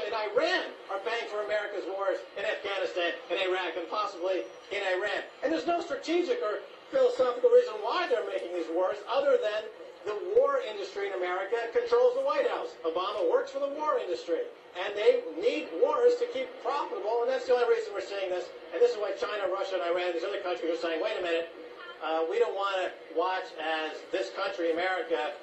in Iran are paying for America's wars in Afghanistan and Iraq and possibly in Iran. And there's no strategic or philosophical reason why they're making these wars other than the war industry in America controls the White House. Obama works for the war industry. And they need wars to keep profitable, and that's the only reason we're seeing this. And this is why China, Russia, and Iran, these other countries are saying, wait a minute, we don't want to watch as this country, America,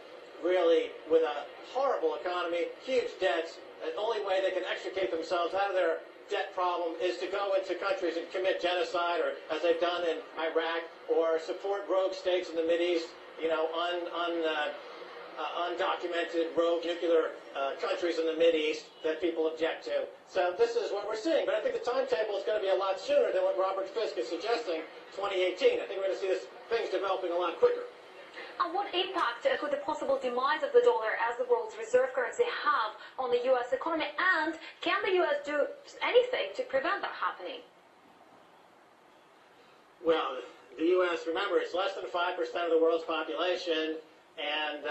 really, with a horrible economy, huge debts, the only way they can extricate themselves out of their debt problem is to go into countries and commit genocide, or as they've done in Iraq, or support rogue states in the Mideast, you know, undocumented rogue nuclear countries in the Mideast that people object to. So this is what we're seeing. But I think the timetable is going to be a lot sooner than what Robert Fisk is suggesting, 2018. I think we're going to see things developing a lot quicker. And what impact could the possible demise of the dollar as the world's reserve currency have on the U.S. economy? And can the U.S. do anything to prevent that happening? Well, the U.S., remember, it's less than 5% of the world's population, and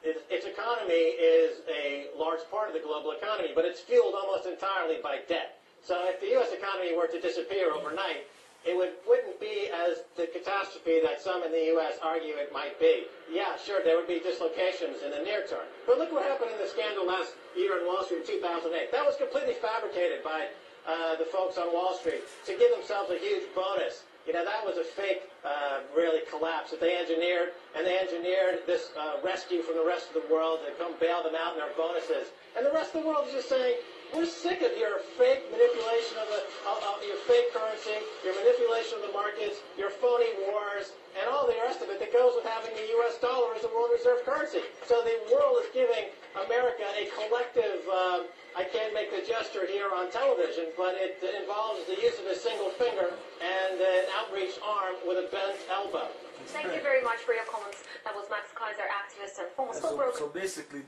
its economy is a large part of the global economy, but it's fueled almost entirely by debt. So if the U.S. economy were to disappear overnight, it wouldn't be as the catastrophe that some in the U.S. argue it might be. Yeah, sure, there would be dislocations in the near term. But look what happened in the scandal last year on Wall Street in 2008. That was completely fabricated by the folks on Wall Street to give themselves a huge bonus. You know, that was a fake, really, collapse that they engineered, and they engineered this rescue from the rest of the world to come bail them out in their bonuses. And the rest of the world is just saying, we're sick of your fake manipulation of your fake currency, your manipulation of the markets, your phony wars, and all the rest of it that goes with having the U.S. dollar as the world reserve currency. So the world is giving America a collective, I can't make the gesture here on television, but it involves the use of a single finger and an outreached arm with a bent elbow. Thank you very much for your comments. That was Max Kaiser, activist and former stockbroker. So basically,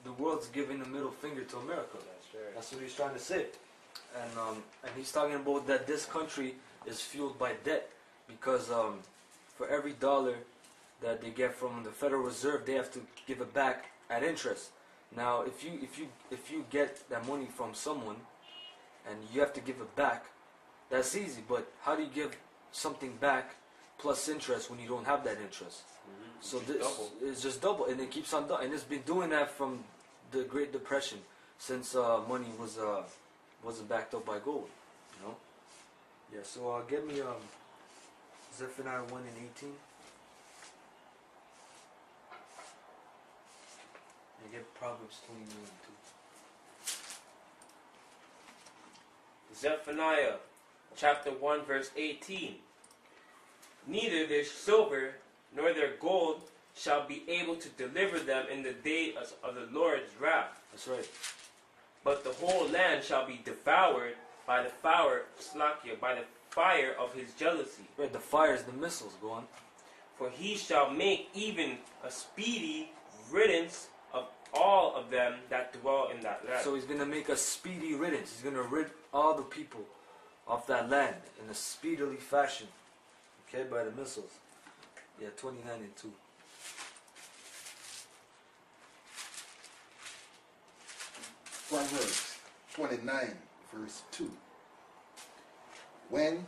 the world's giving the middle finger to America. That's what he's trying to say. And he's talking about that this country is fueled by debt because for every dollar that they get from the Federal Reserve, they have to give it back at interest. Now, if you get that money from someone and you have to give it back, that's easy. But how do you give something back plus interest when you don't have that interest? So this is just double, and it keeps on double, and it's been doing that from the Great Depression since money wasn't backed up by gold, you know. Yeah. So get me Zephaniah 1 and 18, and get Proverbs 29 and 2. Zephaniah chapter 1 verse 18. Neither their silver nor their gold shall be able to deliver them in the day of the Lord's wrath. That's right. But the whole land shall be devoured by the fire, by the fire of his jealousy. Right, the fire is the missiles, go on. For he shall make even a speedy riddance of all of them that dwell in that land. So he's going to make a speedy riddance. He's going to rid all the people off that land in a speedily fashion. Okay, by the missiles. Yeah, 29 and 2. Proverbs 29 verse 2. When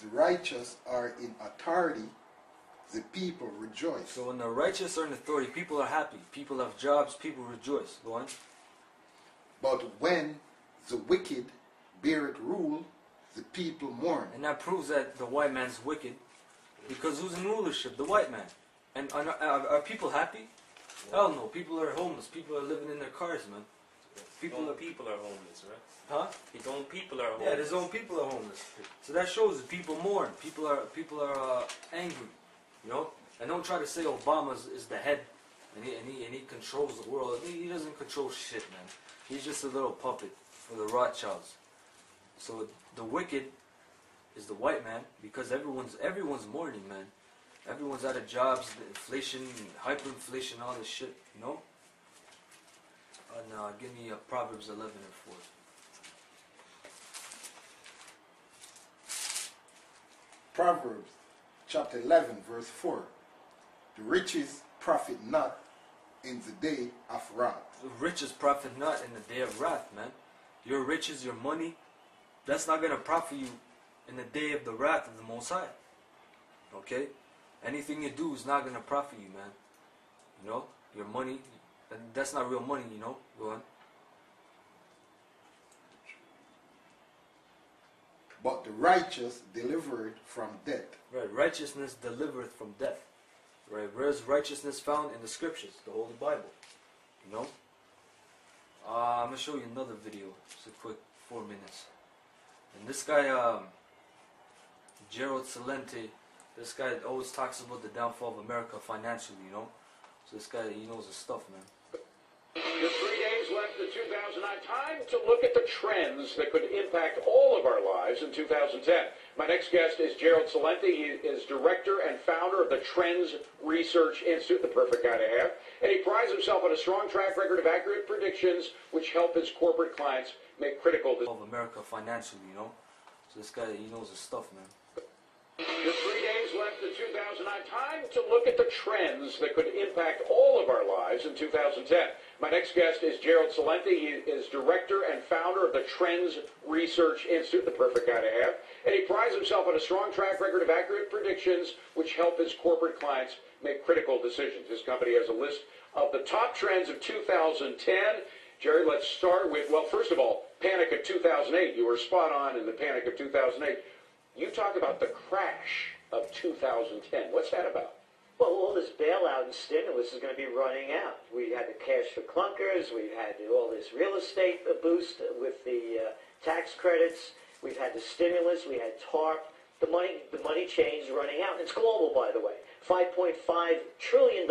the righteous are in authority, the people rejoice. So when the righteous are in authority, people are happy. People have jobs, people rejoice. Go on. But when the wicked bear it rule, the people mourn. And that proves that the white man's wicked. Because who's in rulership? The white man. And are people happy? Hell no. People are homeless. People are living in their cars, man. People are homeless, right? Huh? His own people are homeless. Yeah, his own people are homeless. So that shows that people mourn. People are angry, you know. And don't try to say Obama is the head, and he controls the world. He doesn't control shit, man. He's just a little puppet for the Rothschilds. So the wicked is the white man because everyone's mourning, man. Everyone's out of jobs, the inflation, hyperinflation, all this shit, you know. And give me Proverbs 11 and 4. Proverbs chapter 11 verse 4. The riches profit not in the day of wrath. The riches profit not in the day of wrath, man. Your riches, your money, that's not going to profit you in the day of the wrath of the Most High. Okay? Anything you do is not going to profit you, man. You know? Your money, that's not real money, you know? Go on. But the righteous delivered from death. Right, righteousness delivereth from death. Right, where's righteousness found? In the scriptures, the Holy Bible. You know? I'm going to show you another video. Just a quick 4 minutes. And this guy, Gerald Celente, this guy always talks about the downfall of America financially, you know? So this guy, he knows his stuff, man. Just 3 days left in 2009. Time to look at the trends that could impact all of our lives in 2010. My next guest is Gerald Celente. He is director and founder of the Trends Research Institute, the perfect guy to have. And he prides himself on a strong track record of accurate predictions which help his corporate clients make critical decisions. Of America financially, you know? So this guy, he knows his stuff, man. Just 3 days left in 2009. Time to look at the trends that could impact all of our lives in 2010. My next guest is Gerald Celente. He is director and founder of the Trends Research Institute, the perfect guy to have. And he prides himself on a strong track record of accurate predictions which help his corporate clients make critical decisions. His company has a list of the top trends of 2010. Jerry, let's start with, well, first of all, Panic of 2008. You were spot on in the Panic of 2008. You talk about the crash of 2010. What's that about? Well, all this bailout and stimulus is going to be running out. We had the cash for clunkers. We've had all this real estate boost with the tax credits. We've had the stimulus. We had TARP. The money chain's running out. And it's global, by the way. $5.5 trillion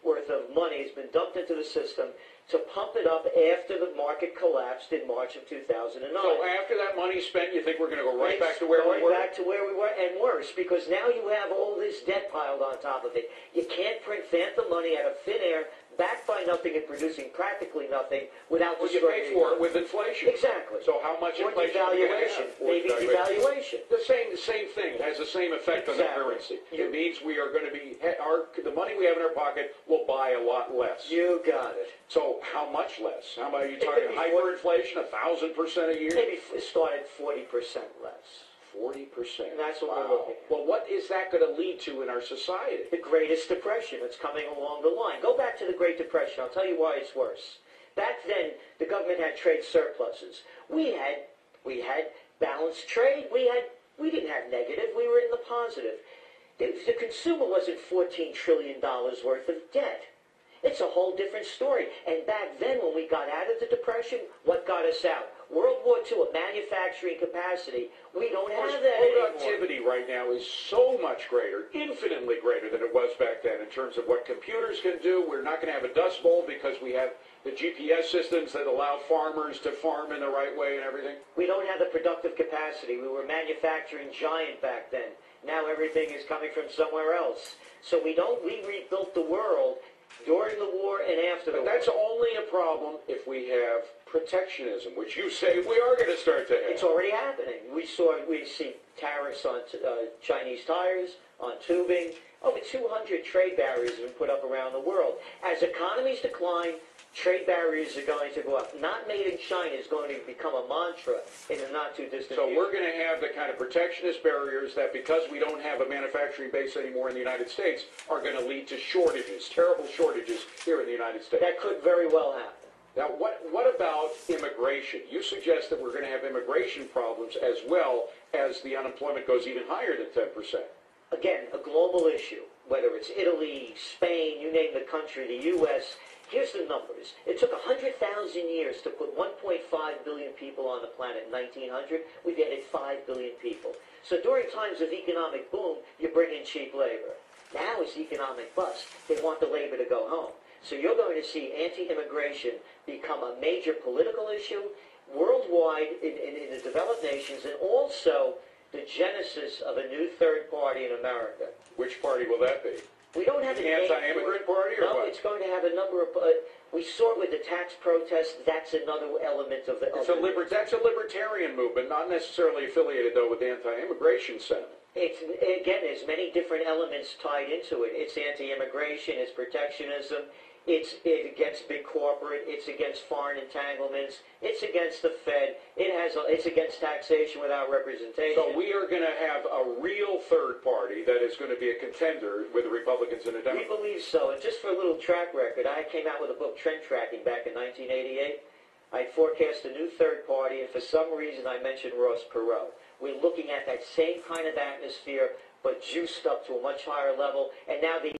worth of money has been dumped into the system to pump it up after the market collapsed in March of 2009. So after that money's spent, you think we're going to go right back to where we were? Going back to where we were, and worse, because now you have all this debt piled on top of it. You can't print phantom money out of thin air, backed by nothing and producing practically nothing without Well, you pay for it with inflation. Exactly. So how much Or inflation? devaluation. Maybe devaluation. The same thing. It has the same effect on the currency. It means we are going to be, the money we have in our pocket will buy a lot less. You got it. So how much less? How much are you talking? Hyperinflation, 1,000% a year? Maybe start at 40% less. 40%. That's what we're looking at. Well, what is that going to lead to in our society? The greatest depression that's coming along the line. Go back to the Great Depression. I'll tell you why it's worse. Back then, the government had trade surpluses. We had balanced trade. We didn't have negative. We were in the positive. The consumer wasn't $14 trillion worth of debt. It's a whole different story. And back then, when we got out of the Depression, what got us out? World War II, a manufacturing capacity. We don't have that anymore. Productivity right now is so much greater, infinitely greater than it was back then in terms of what computers can do. We're not going to have a dust bowl because we have the GPS systems that allow farmers to farm in the right way and everything. We don't have the productive capacity. We were a manufacturing giant back then. Now everything is coming from somewhere else. So we rebuilt the world during the war and after the war. But that's only a problem if we have protectionism, which you say we are going to start to have. It's already happening. We see tariffs on Chinese tires, on tubing. Over 200 trade barriers have been put up around the world. As economies decline, trade barriers are going to go up. Not made in China is going to become a mantra in the not-too-distant future. So we're going to have the kind of protectionist barriers that, because we don't have a manufacturing base anymore in the United States, are going to lead to shortages, terrible shortages here in the United States. That could very well happen. Now, what about immigration? You suggest that we're going to have immigration problems as well as the unemployment goes even higher than 10%. Again, a global issue, whether it's Italy, Spain, you name the country, the U.S., here's the numbers. It took 100,000 years to put 1.5 billion people on the planet in 1900. We've added 5 billion people. So during times of economic boom, you bring in cheap labor. Now it's economic bust. They want the labor to go home. So you're going to see anti-immigration become a major political issue worldwide in the developed nations, and also the genesis of a new third party in America. Which party will that be? We don't have the anti-immigrant party, or no, what? It's going to have a number of. We saw it with the tax protests. That's another element of the. That's a libertarian movement, not necessarily affiliated though with anti-immigration sentiment. It's again, there's many different elements tied into it. It's anti-immigration. It's protectionism. It's against big corporate. It's against foreign entanglements. It's against the Fed. It's against taxation without representation. So we are going to have a real third party that is going to be a contender with the Republicans and the We Democrats. believe so. And just for a little track record, I came out with a book, Trend Tracking, back in 1988. I forecast a new third party, and for some reason I mentioned Ross Perot. We're looking at that same kind of atmosphere, but juiced up to a much higher level. And now the